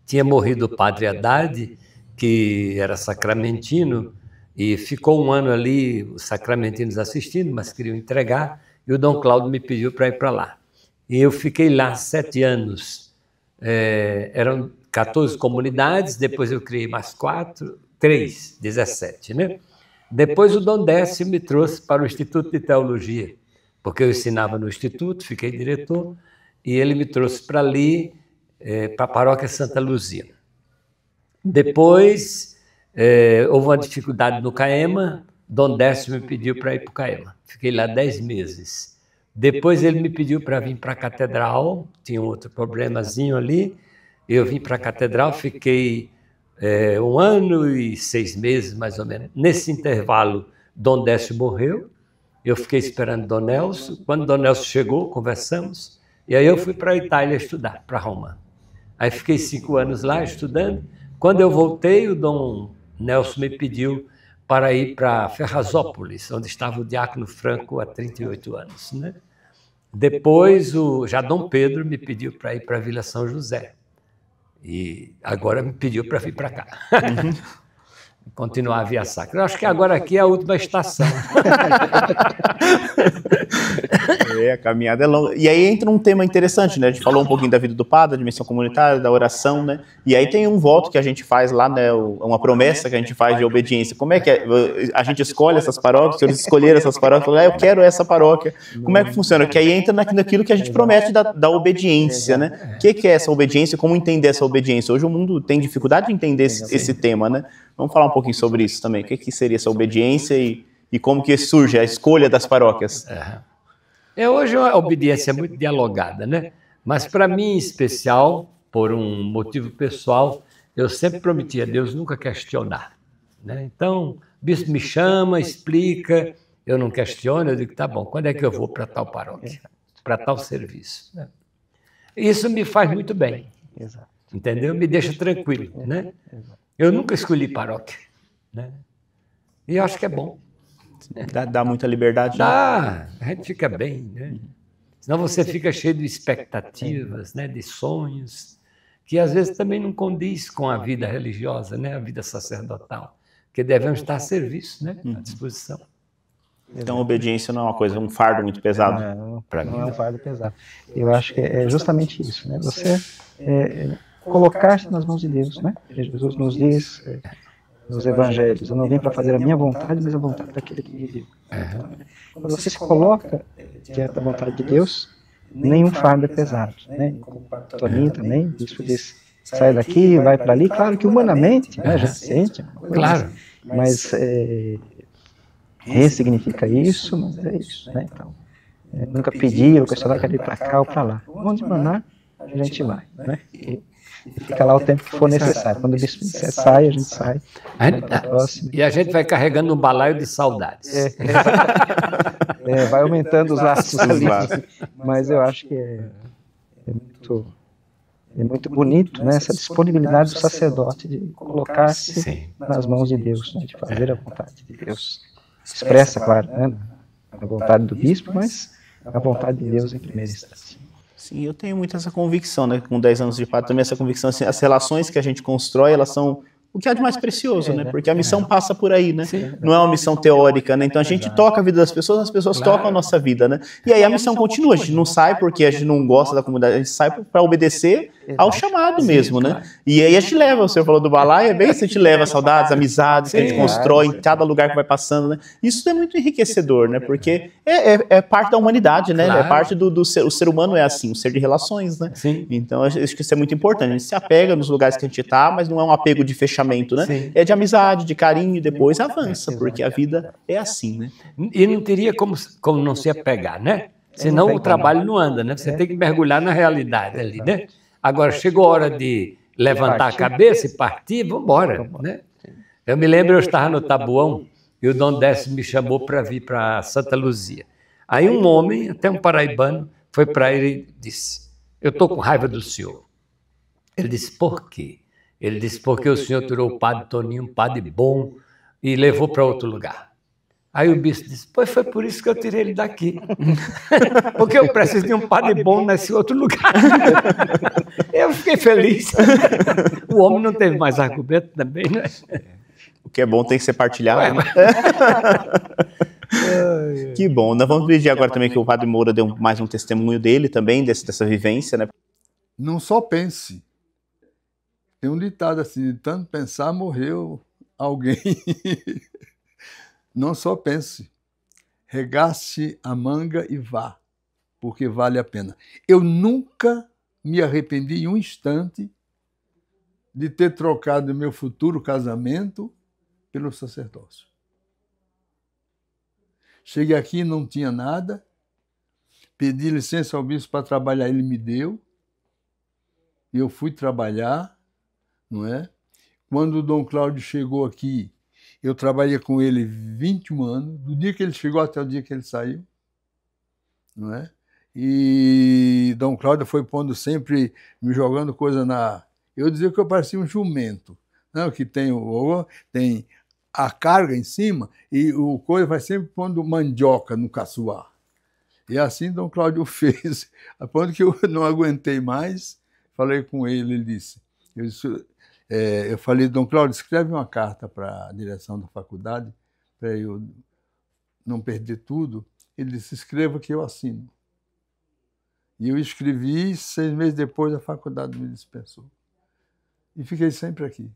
Tinha morrido o padre Haddad, que era sacramentino, e ficou um ano ali, os sacramentinos assistindo, mas queriam entregar, e o Dom Cláudio me pediu para ir para lá. E eu fiquei lá 7 anos. Eram 14 comunidades, depois eu criei mais 3, 17, né? Depois o Dom Décio me trouxe para o Instituto de Teologia, porque eu ensinava no Instituto, fiquei diretor, e ele me trouxe para ali, para a paróquia Santa Luzia. Depois, houve uma dificuldade no Caema, Dom Décio me pediu para ir para o Caema. Fiquei lá 10 meses. Depois ele me pediu para vir para a Catedral, tinha outro problemazinho ali, eu vim para a Catedral, fiquei 1 ano e 6 meses, mais ou menos. Nesse intervalo, Dom Décio morreu, eu fiquei esperando Dom Nelson. Quando Dom Nelson chegou, conversamos, e aí eu fui para a Itália estudar, para Roma. Aí fiquei 5 anos lá estudando. Quando eu voltei, o Dom Nelson me pediu para ir para Ferrazópolis, onde estava o diácono Franco há 38 anos. Né? Depois, já Dom Pedro me pediu para ir para a Vila São José. E agora me pediu para vir para cá. Continuar a Via Sacra. Eu acho que agora aqui é a última estação. A caminhada é longa. E aí entra um tema interessante, né? A gente falou um pouquinho da vida do padre, da dimensão comunitária, da oração, né? E aí tem um voto que a gente faz lá, né? Uma promessa que a gente faz de obediência. Como é que é? A gente escolhe essas paróquias, eles escolheram essas paróquias, eu quero essa paróquia. Como é que funciona? Que aí entra naquilo que a gente promete da obediência, né? O que é essa obediência? Como entender essa obediência? Hoje o mundo tem dificuldade de entender esse tema, né? Vamos falar um pouquinho sobre isso também. O que seria essa obediência e como que surge a escolha das paróquias? Hoje a obediência é muito dialogada, né? Mas para mim, em especial, por um motivo pessoal, eu sempre prometi a Deus nunca questionar. Né? Então, o bispo me chama, explica, eu não questiono, eu digo, tá bom, quando é que eu vou para tal paróquia? Para tal serviço? Isso me faz muito bem. Entendeu? Me deixa tranquilo, né? Eu nunca escolhi paróquia, né? E eu acho que é bom. Dá muita liberdade? Dá, a gente fica bem, né? Senão você fica cheio de expectativas, né? De sonhos, que às vezes também não condiz com a vida religiosa, né? A vida sacerdotal, que devemos estar a serviço, né? À disposição. Então, a obediência não é uma coisa, um fardo muito pesado? Não é um fardo pesado. Eu acho que é justamente isso, né? Você colocar-se nas mãos de Deus, né? Jesus nos diz nos evangelhos, eu não vim para fazer a minha vontade, mas a vontade daquele que me viu. Quando você se coloca diante da vontade de Deus, nenhum fardo é pesado, né? Como o Toninho também, o bispo diz, sai daqui, vai para ali, claro que humanamente, né, a gente sente, claro, mas ressignifica isso, mas é isso, né? Então, nunca pedir ou questionar, quero ir para cá ou para lá. Onde mandar, a gente vai, né? E fica lá o tempo que for necessário. Quando o bispo disser sai, a gente sai. E a gente vai carregando um balaio de saudades. Vai aumentando os laços ali. Mas eu acho que é muito bonito, né, essa disponibilidade do sacerdote de colocar-se nas mãos de Deus, né, de fazer a vontade de Deus. Expressa, claro, né, a vontade do bispo, mas a vontade de Deus em primeira instância. Sim, eu tenho muito essa convicção, né? Com 10 anos de padre também, essa convicção, assim, as relações que a gente constrói, elas são o que há de mais precioso, né? Porque a missão passa por aí, né? Não é uma missão teórica, né? Então a gente toca a vida das pessoas, as pessoas tocam a nossa vida, né? E aí a missão continua, a gente não sai porque a gente não gosta da comunidade, a gente sai para obedecer ao chamado mesmo, né? E aí a gente leva, o senhor falou do balaio, é bem isso, a gente leva saudades, amizades que a gente constrói em cada lugar que vai passando, né? Isso é muito enriquecedor, né? Porque é parte da humanidade, né? É parte do ser, o ser humano é assim, um ser de relações, né? Então acho que isso é muito importante, a gente se apega nos lugares que a gente está, mas não é um apego de fechamento, né? É de amizade, de carinho, e depois avança, porque a vida é assim, né? E não teria como não se apegar, né? Senão o trabalho não anda, né? Você tem que mergulhar na realidade ali, né? Agora, chegou a hora de levantar a cabeça e partir, vamos embora, né? Eu me lembro, eu estava no Taboão e o Dom Décio me chamou para vir para Santa Luzia. Aí um homem, até um paraibano, foi para ele e disse, eu estou com raiva do senhor. Ele disse, por quê? Ele disse, porque o senhor tirou o padre Toninho, um padre bom, e levou para outro lugar. Aí o bispo disse, pois foi por isso que eu tirei ele daqui. Porque eu preciso de um padre bom nesse outro lugar. Eu fiquei feliz. O homem não teve mais argumento também, né? O que é bom tem que ser partilhado. Ué, mas... Que bom. Nós vamos pedir agora também que o Padre Moura dê mais um testemunho dele também, dessa vivência, né? Não só pense. Tem um ditado assim, de tanto pensar, morreu alguém. Não só pense. Regace a manga e vá, porque vale a pena. Eu nunca me arrependi em um instante de ter trocado meu futuro casamento pelo sacerdócio. Cheguei aqui e não tinha nada, pedi licença ao bispo para trabalhar, ele me deu, e eu fui trabalhar, não é? Quando o Dom Cláudio chegou aqui, eu trabalhei com ele 21 anos, do dia que ele chegou até o dia que ele saiu, não é? E Dom Cláudio foi pondo sempre, me jogando coisa na... Eu dizia que eu parecia um jumento, não? Que tem a carga em cima e o coisa vai sempre pondo mandioca no caçoar. E assim Dom Cláudio fez. A ponto que eu não aguentei mais, falei com ele, ele disse, eu falei, Dom Cláudio, escreve uma carta para a direção da faculdade, para eu não perder tudo. Ele disse, escreva que eu assino. E eu escrevi, 6 meses depois a faculdade me dispensou. E fiquei sempre aqui.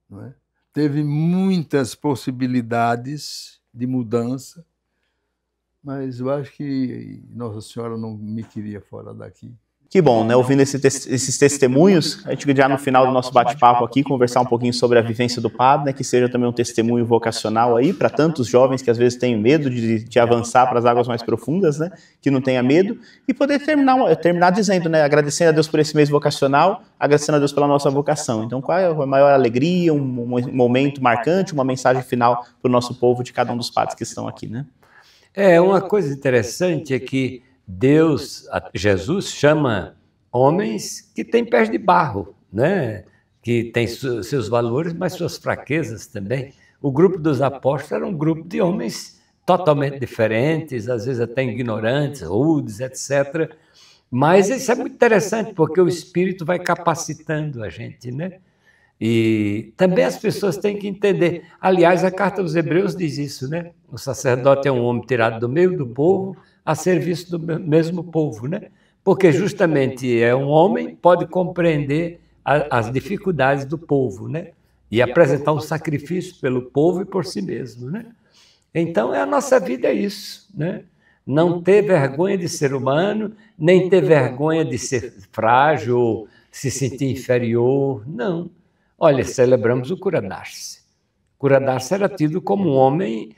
Não é? Teve muitas possibilidades de mudança, mas eu acho que Nossa Senhora não me queria fora daqui. Que bom, né? Ouvindo esses testemunhos, a gente já no final do nosso bate-papo aqui, conversar um pouquinho sobre a vivência do padre, né? Que seja também um testemunho vocacional aí para tantos jovens que às vezes têm medo de avançar para as águas mais profundas, né? Que não tenha medo, e poder terminar dizendo, né? Agradecendo a Deus por esse mês vocacional, agradecendo a Deus pela nossa vocação. Então, qual é a maior alegria, um momento marcante, uma mensagem final para o nosso povo de cada um dos padres que estão aqui, né? Uma coisa interessante é que Jesus chama homens que têm pés de barro, né? Que têm seus valores, mas suas fraquezas também. O grupo dos apóstolos era um grupo de homens totalmente diferentes, às vezes até ignorantes, rudes, etc. Mas isso é muito interessante, porque o Espírito vai capacitando a gente, né? E também as pessoas têm que entender. Aliás, a Carta aos Hebreus diz isso, né? O sacerdote é um homem tirado do meio do povo, a serviço do mesmo povo, né? Porque justamente é um homem, pode compreender as dificuldades do povo, né? E apresentar um sacrifício pelo povo e por si mesmo, né? Então, a nossa vida é isso, né? Não ter vergonha de ser humano, nem ter vergonha de ser frágil, se sentir inferior, não. Olha, celebramos o cura d'Ars. O cura d'Ars era tido como um homem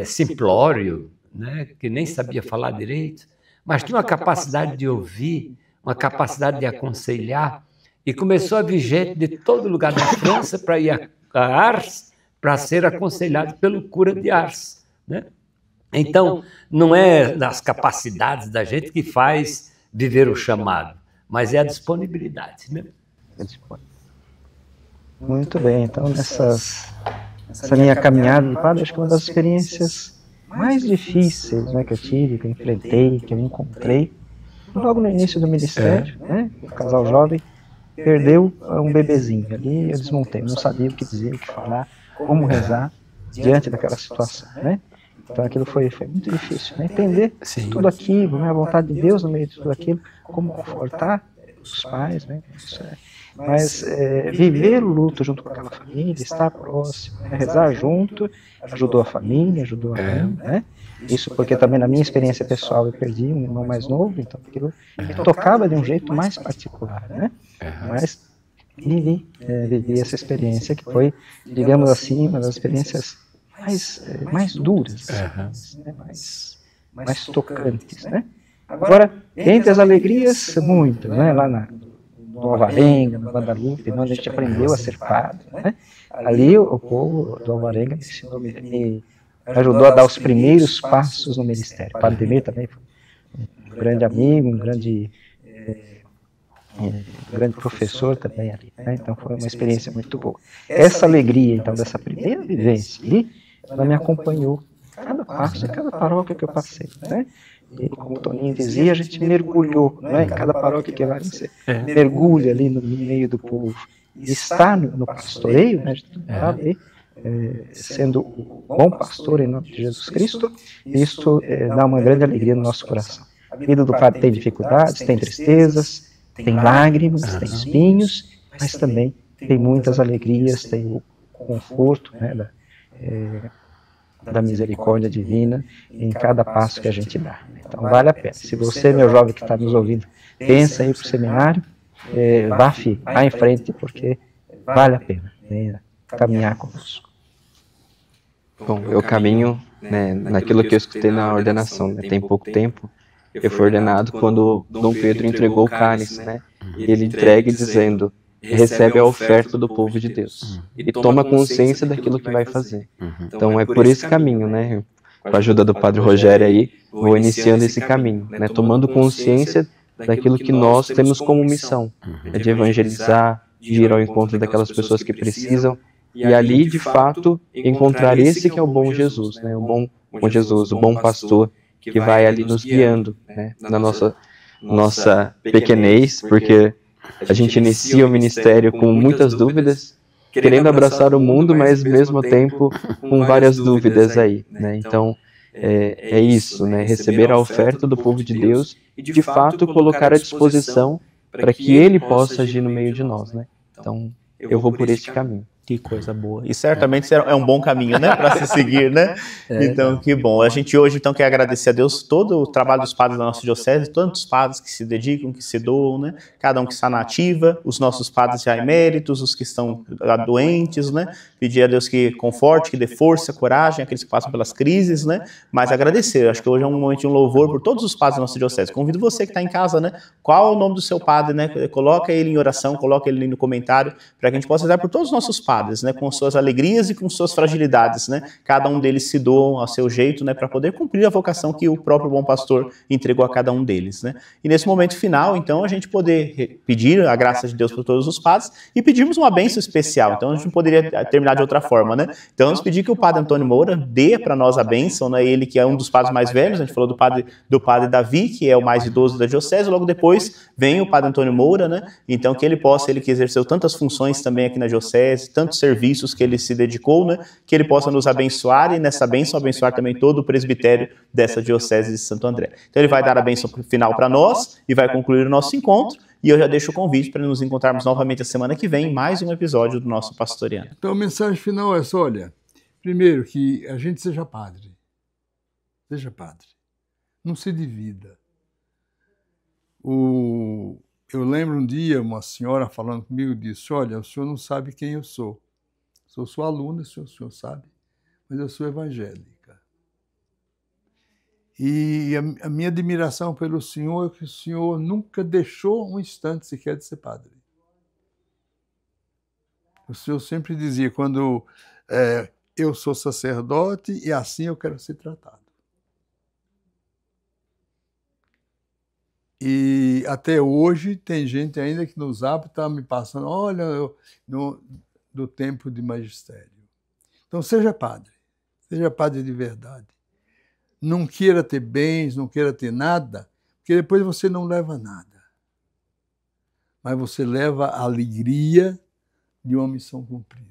simplório, né, que nem sabia falar direito, mas tinha uma capacidade de ouvir, uma capacidade de aconselhar, e começou a vir gente de todo lugar da França para ir a Ars, para ser aconselhado pelo cura de Ars, né? Então, não é das capacidades da gente que faz viver o chamado, mas é a disponibilidade, né? Muito bem, então nessa minha caminhada de padre, acho que uma das experiências mais difíceis, né, que eu tive, que eu enfrentei, que eu encontrei, logo no início do ministério, né, o casal jovem perdeu um bebezinho ali, eu desmontei, não sabia o que dizer, o que falar, como rezar diante daquela situação, né? Então aquilo foi muito difícil, né? Entender tudo aquilo, né, a vontade de Deus no meio de tudo aquilo, como confortar os pais, né? Mas viver o luto junto com aquela família, estar próximo, né, rezar junto, ajudou a família, ajudou a mãe, né? Isso porque também na minha experiência pessoal eu perdi um irmão mais novo, então aquilo me tocava de um jeito mais particular, né? Mas vivi essa experiência que foi, digamos assim, uma das experiências mais duras, né? mais tocantes, né? Agora, entre as alegrias, muitas, né? Lá no Alvarenga, no Guadalupe, onde a gente aprendeu a ser padre, né? Ali o povo do Alvarenga me ajudou a dar os primeiros passos no ministério. O padre Demir também foi um grande amigo, um grande professor também ali, né? Então foi uma experiência muito boa. Essa alegria, então, dessa primeira vivência ali, ela me acompanhou cada passo, em cada paróquia que eu passei, né? E como o Toninho dizia, a gente mergulhou, né, em cada paróquia que vai, você mergulha ali no meio do povo. E estar no pastoreio, né, a gente está ali, sendo o bom pastor em nome de Jesus Cristo, isso dá uma grande alegria no nosso coração. A vida do padre tem dificuldades, tem tristezas, tem lágrimas, tem espinhos, mas também tem muitas alegrias, tem o conforto, né, da misericórdia divina em cada passo que a gente dá. Então vale a pena. Se você, meu jovem que está nos ouvindo, pensa em ir para o seminário, vá em frente, porque vale a pena, né, caminhar conosco. Bom, eu caminho, né, naquilo que eu escutei na ordenação, né? Tem pouco tempo. Eu fui ordenado quando Dom Pedro entregou o cálice, né? Ele entrega dizendo: recebe a oferta do povo de Deus e toma consciência daquilo que vai fazer. Então é por esse caminho, né? Com a ajuda do Padre Rogério aí, vou iniciando esse caminho, né? Tomando consciência daquilo que nós temos como missão, de evangelizar, de ir ao encontro daquelas pessoas que precisam e ali, de fato, encontrar esse que é o bom Jesus, né? O bom Jesus, o bom pastor que vai ali nos guiando, né? Na nossa pequenez, porque a gente inicia o ministério com muitas dúvidas, querendo abraçar o mundo, mas ao mesmo tempo com várias dúvidas aí, né? Então, é isso, né? Receber a oferta do povo de Deus e, de fato, colocar à disposição para que Ele possa agir no meio de nós, né? Então, eu vou por este caminho. Que coisa boa. E certamente é um bom caminho, né, para se seguir, né? Então, que bom. A gente hoje, então, quer agradecer a Deus todo o trabalho dos padres da nossa diocese, tantos padres que se dedicam, que se doam, né? Cada um que está na ativa, os nossos padres já eméritos, os que estão doentes, né? Pedir a Deus que conforte, que dê força, coragem, aqueles que passam pelas crises, né? Mas agradecer. Acho que hoje é um momento de um louvor por todos os padres da nossa diocese. Convido você que está em casa, né? Qual é o nome do seu padre, né? Coloca ele em oração, coloca ele no comentário, para que a gente possa rezar por todos os nossos padres, né, com suas alegrias e com suas fragilidades, né, cada um deles se doam ao seu jeito, né, para poder cumprir a vocação que o próprio bom pastor entregou a cada um deles, né. E nesse momento final, então, a gente poder pedir a graça de Deus por todos os padres e pedirmos uma bênção especial. Então, a gente não poderia terminar de outra forma, né. Então, vamos pedir que o padre Antônio Moura dê para nós a bênção, né, ele que é um dos padres mais velhos, a gente falou do padre Davi, que é o mais idoso da diocese, logo depois vem o padre Antônio Moura, né, então que ele que exerceu tantas funções também aqui na diocese, tantos serviços que ele se dedicou, né, que ele possa nos abençoar e nessa bênção abençoar também todo o presbitério dessa diocese de Santo André. Então ele vai dar a bênção final para nós e vai concluir o nosso encontro, e eu já deixo o convite para nos encontrarmos novamente a semana que vem em mais um episódio do nosso Pastoreando. Então a mensagem final é só, olha, primeiro que a gente seja padre, não se divida. Eu lembro um dia uma senhora falando comigo, disse: olha, o senhor não sabe quem eu sou. Sou sua aluna, o senhor sabe, mas eu sou evangélica. E a minha admiração pelo senhor é que o senhor nunca deixou um instante sequer de ser padre. O senhor sempre dizia, quando eu sou sacerdote e assim eu quero ser tratado. E até hoje tem gente ainda que nos hábitos está me passando, olha, do tempo de magistério. Então seja padre de verdade. Não queira ter bens, não queira ter nada, porque depois você não leva nada. Mas você leva a alegria de uma missão cumprida.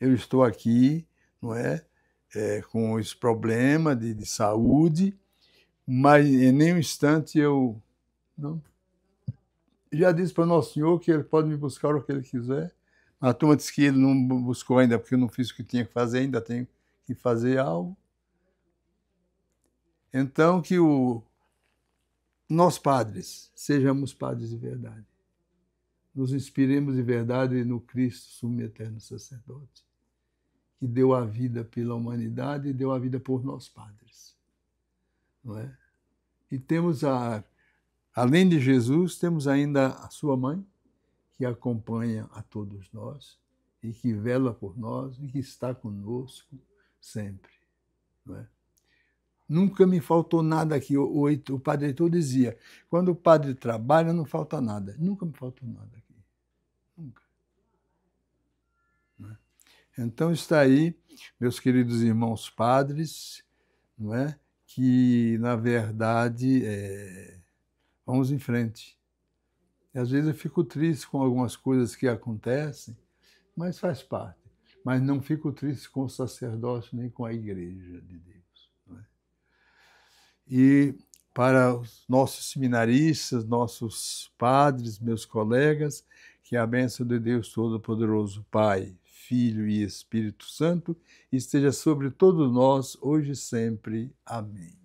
Eu estou aqui, não é, com esse problema de saúde, mas em nenhum instante eu não. Já disse para Nosso Senhor que Ele pode me buscar o que Ele quiser. A turma disse que Ele não buscou ainda porque eu não fiz o que tinha que fazer, ainda tenho que fazer algo. Então que nós padres sejamos padres de verdade. Nos inspiremos de verdade no Cristo, sumo e eterno sacerdote, que deu a vida pela humanidade e deu a vida por nós padres. Não é? E temos, além de Jesus, temos ainda a sua mãe, que acompanha a todos nós, e que vela por nós, e que está conosco sempre. Não é? Nunca me faltou nada aqui. O padre Heitor dizia, quando o padre trabalha, não falta nada. Nunca me faltou nada aqui. Nunca. Não é? Então está aí, meus queridos irmãos padres, não é? Que, na verdade, vamos em frente. E, às vezes eu fico triste com algumas coisas que acontecem, mas faz parte. Mas não fico triste com o sacerdócio nem com a Igreja de Deus. Não é? E para os nossos seminaristas, nossos padres, meus colegas, que a bênção de Deus Todo-Poderoso, Pai, Filho e Espírito Santo esteja sobre todos nós, hoje e sempre. Amém.